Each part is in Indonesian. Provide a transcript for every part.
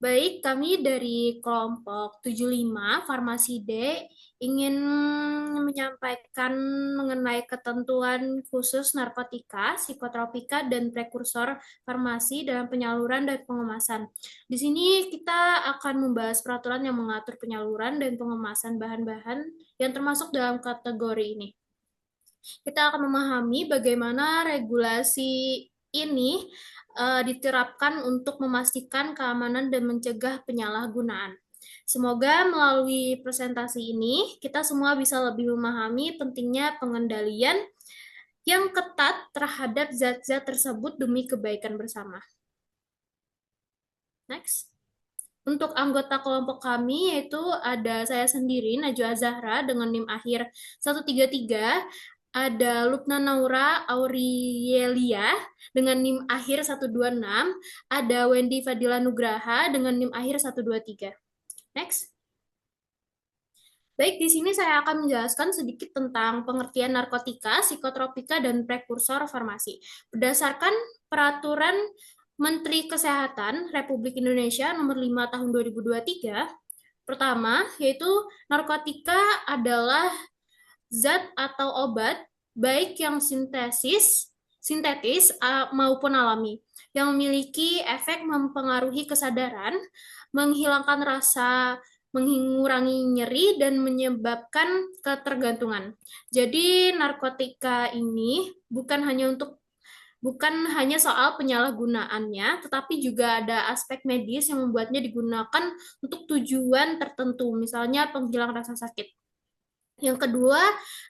Baik, kami dari kelompok 75 Farmasi D ingin menyampaikan mengenai ketentuan khusus narkotika, psikotropika, dan prekursor farmasi dalam penyaluran dan pengemasan. Di sini kita akan membahas peraturan yang mengatur penyaluran dan pengemasan bahan-bahan yang termasuk dalam kategori ini. Kita akan memahami bagaimana regulasi ini diterapkan untuk memastikan keamanan dan mencegah penyalahgunaan. Semoga melalui presentasi ini kita semua bisa lebih memahami pentingnya pengendalian yang ketat terhadap zat-zat tersebut demi kebaikan bersama. Next. Untuk anggota kelompok kami yaitu ada saya sendiri, Najwa Zahra dengan NIM akhir 133, ada Lupna Naura Aurielia dengan NIM akhir 126, ada Wendy Fadila Nugraha dengan NIM akhir 123. Next. Baik, di sini saya akan menjelaskan sedikit tentang pengertian narkotika, psikotropika, dan prekursor farmasi. Berdasarkan peraturan Menteri Kesehatan Republik Indonesia nomor 5 tahun 2023, pertama yaitu narkotika adalah zat atau obat baik yang sintetis maupun alami yang memiliki efek mempengaruhi kesadaran, menghilangkan rasa, mengurangi nyeri dan menyebabkan ketergantungan. Jadi narkotika ini bukan hanya soal penyalahgunaannya, tetapi juga ada aspek medis yang membuatnya digunakan untuk tujuan tertentu, misalnya penghilang rasa sakit. Yang kedua,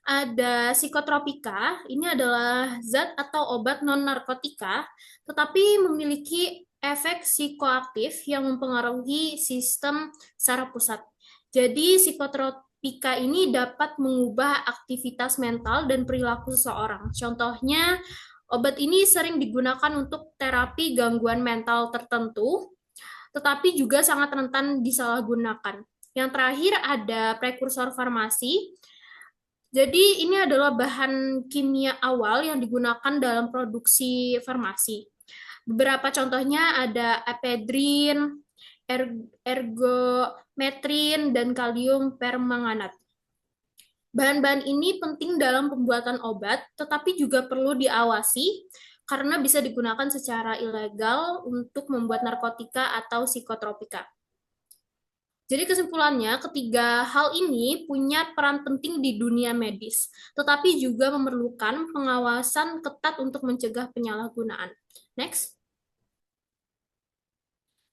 ada psikotropika. Ini adalah zat atau obat non-narkotika, tetapi memiliki efek psikoaktif yang mempengaruhi sistem saraf pusat. Jadi, psikotropika ini dapat mengubah aktivitas mental dan perilaku seseorang. Contohnya, obat ini sering digunakan untuk terapi gangguan mental tertentu, tetapi juga sangat rentan disalahgunakan. Yang terakhir ada prekursor farmasi. Jadi ini adalah bahan kimia awal yang digunakan dalam produksi farmasi. Beberapa contohnya ada ephedrin, ergometrin, dan kalium permanganat. Bahan-bahan ini penting dalam pembuatan obat, tetapi juga perlu diawasi karena bisa digunakan secara ilegal untuk membuat narkotika atau psikotropika. Jadi kesimpulannya, ketiga hal ini punya peran penting di dunia medis, tetapi juga memerlukan pengawasan ketat untuk mencegah penyalahgunaan. Next.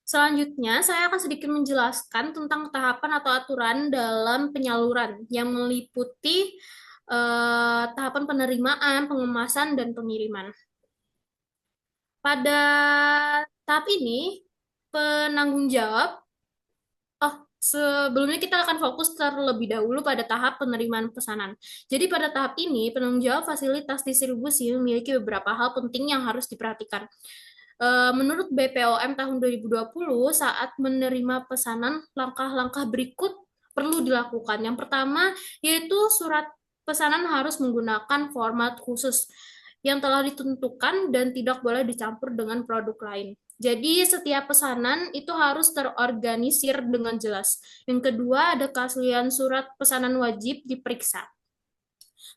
Selanjutnya, saya akan sedikit menjelaskan tentang tahapan atau aturan dalam penyaluran yang meliputi tahapan penerimaan, pengemasan, dan pengiriman. Pada tahap ini, penanggung jawab sebelumnya kita akan fokus terlebih dahulu pada tahap penerimaan pesanan. Jadi pada tahap ini, penanggung jawab fasilitas distribusi memiliki beberapa hal penting yang harus diperhatikan. Menurut BPOM tahun 2020, saat menerima pesanan, langkah-langkah berikut perlu dilakukan. Yang pertama, yaitu surat pesanan harus menggunakan format khusus yang telah ditentukan dan tidak boleh dicampur dengan produk lain. Jadi setiap pesanan itu harus terorganisir dengan jelas. Yang kedua, ada keaslian surat pesanan wajib diperiksa.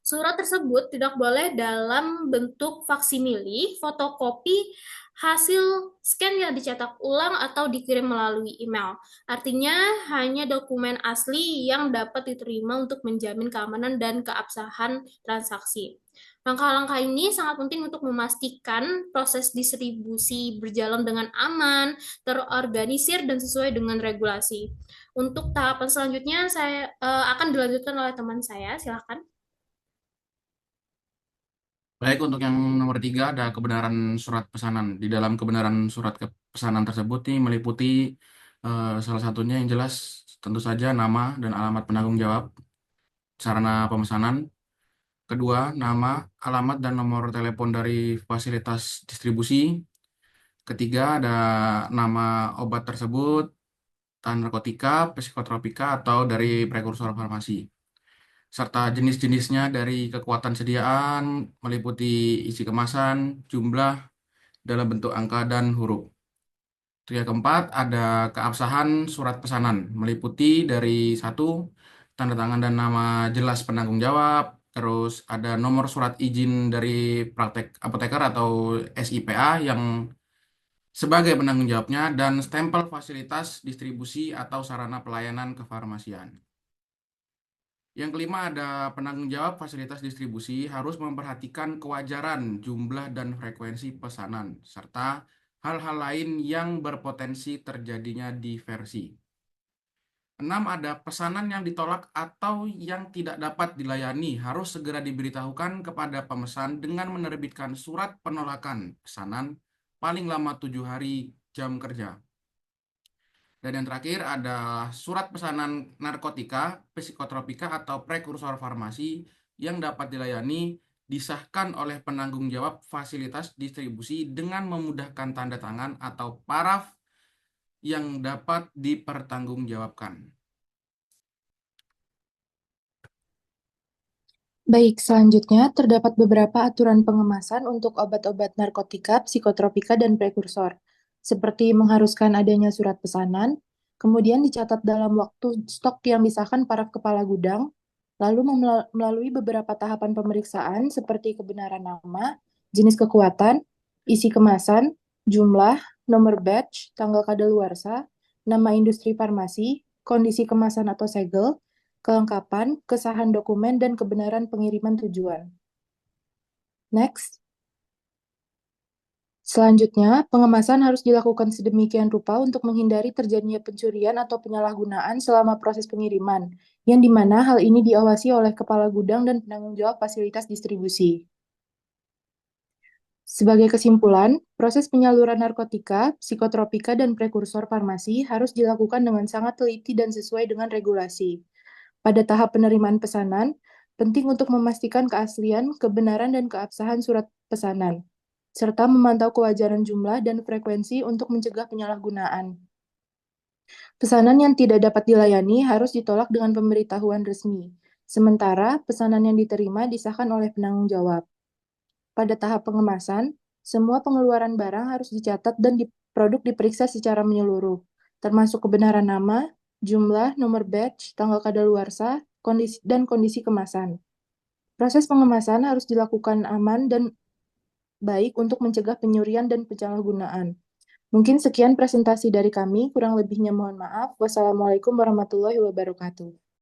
Surat tersebut tidak boleh dalam bentuk faksimili, fotokopi, hasil scan yang dicetak ulang atau dikirim melalui email. Artinya hanya dokumen asli yang dapat diterima untuk menjamin keamanan dan keabsahan transaksi. Langkah-langkah ini sangat penting untuk memastikan proses distribusi berjalan dengan aman, terorganisir, dan sesuai dengan regulasi. Untuk tahapan selanjutnya, saya akan dilanjutkan oleh teman saya. Silakan. Baik, untuk yang nomor tiga ada kebenaran surat pesanan. Di dalam kebenaran surat pesanan tersebut nih meliputi salah satunya yang jelas tentu saja nama dan alamat penanggung jawab sarana pemesanan. Kedua, nama, alamat, dan nomor telepon dari fasilitas distribusi. Ketiga, ada nama obat tersebut, narkotika, psikotropika, atau dari prekursor farmasi. Serta jenis-jenisnya dari kekuatan sediaan, meliputi isi kemasan, jumlah, dalam bentuk angka dan huruf. Itu Yang keempat, ada keabsahan surat pesanan, meliputi dari satu, tanda tangan dan nama jelas penanggung jawab, terus ada nomor surat izin dari praktek apoteker atau SIPA yang sebagai penanggung jawabnya, dan stempel fasilitas distribusi atau sarana pelayanan kefarmasian. Yang kelima, ada penanggung jawab fasilitas distribusi harus memperhatikan kewajaran jumlah dan frekuensi pesanan, serta hal-hal lain yang berpotensi terjadinya diversi. 6, ada pesanan yang ditolak atau yang tidak dapat dilayani harus segera diberitahukan kepada pemesan dengan menerbitkan surat penolakan pesanan paling lama 7 hari jam kerja. Dan yang terakhir ada surat pesanan narkotika, psikotropika, atau prekursor farmasi yang dapat dilayani disahkan oleh penanggung jawab fasilitas distribusi dengan memudahkan tanda tangan atau paraf yang dapat dipertanggungjawabkan. Baik, selanjutnya terdapat beberapa aturan pengemasan untuk obat-obat narkotika, psikotropika, dan prekursor, seperti mengharuskan adanya surat pesanan, kemudian dicatat dalam waktu stok yang disahkan para kepala gudang, lalu melalui beberapa tahapan pemeriksaan seperti kebenaran nama, jenis kekuatan, isi kemasan, jumlah, nomor batch, tanggal kadaluarsa, nama industri farmasi, kondisi kemasan atau segel, kelengkapan, kesahan dokumen, dan kebenaran pengiriman tujuan. Next. Selanjutnya, pengemasan harus dilakukan sedemikian rupa untuk menghindari terjadinya pencurian atau penyalahgunaan selama proses pengiriman, yang dimana hal ini diawasi oleh kepala gudang dan penanggung jawab fasilitas distribusi. Sebagai kesimpulan, proses penyaluran narkotika, psikotropika, dan prekursor farmasi harus dilakukan dengan sangat teliti dan sesuai dengan regulasi. Pada tahap penerimaan pesanan, penting untuk memastikan keaslian, kebenaran, dan keabsahan surat pesanan, serta memantau kewajaran jumlah dan frekuensi untuk mencegah penyalahgunaan. Pesanan yang tidak dapat dilayani harus ditolak dengan pemberitahuan resmi, sementara pesanan yang diterima disahkan oleh penanggung jawab. Pada tahap pengemasan, semua pengeluaran barang harus dicatat dan produk diperiksa secara menyeluruh, termasuk kebenaran nama, jumlah, nomor batch, tanggal kadaluarsa, dan kondisi kemasan. Proses pengemasan harus dilakukan aman dan baik untuk mencegah penyurian dan penyalahgunaan. Mungkin sekian presentasi dari kami, kurang lebihnya mohon maaf. Wassalamualaikum warahmatullahi wabarakatuh.